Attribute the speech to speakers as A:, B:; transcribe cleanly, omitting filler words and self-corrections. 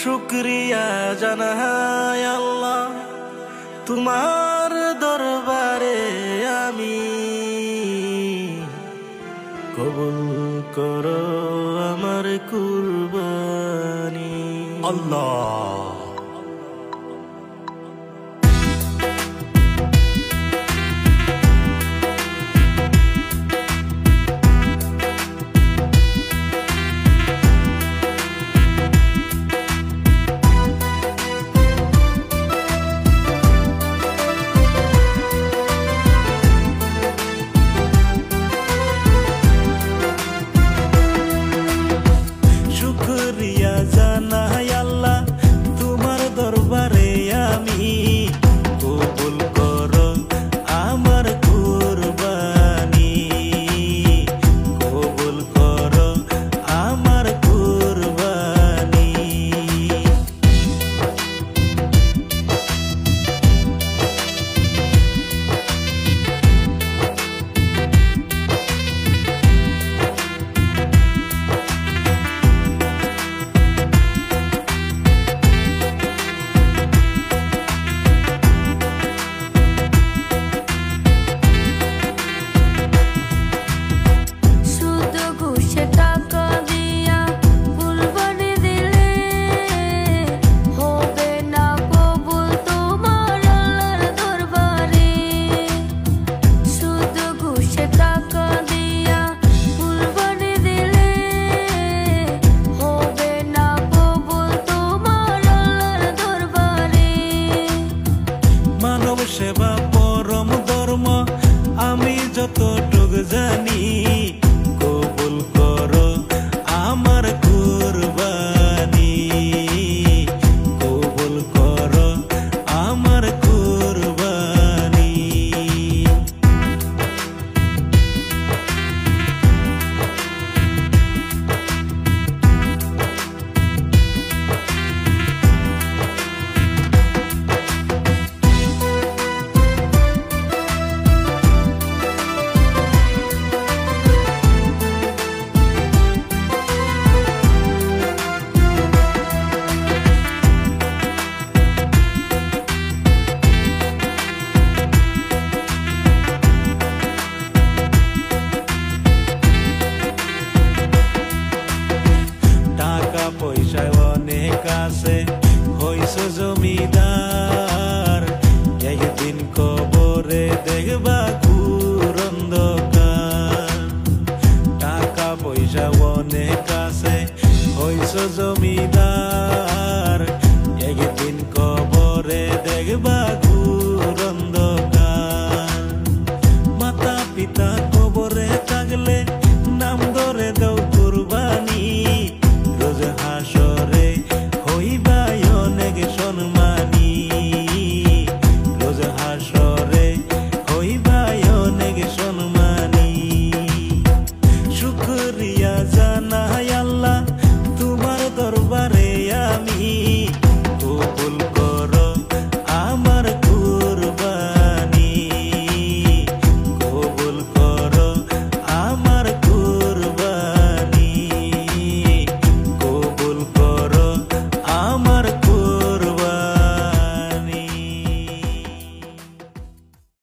A: শুকরিয়া জানাই আল্লাহ তোমার দরবারে আমি, কবুল করো আমার কুরবানি আল্লাহ। শুকরিয়া জানাই আল্লাহ তোমার দরবারে আমি, কবুল করো আমার কুরবানি, কবুল করো আমার কুরবানি। সেবা পরম ধর্ম আমি যতটুক জানি, কবুল করো আমার কুরবানি, কবুল করো আমার কুরবানি। পয়সায় অনেক আছে হইছ জমিদার, একদিন কবরে দেখবা ঘুর অন্ধকার। টাকা পয়সা অনেক আছে হইছ জমিদার,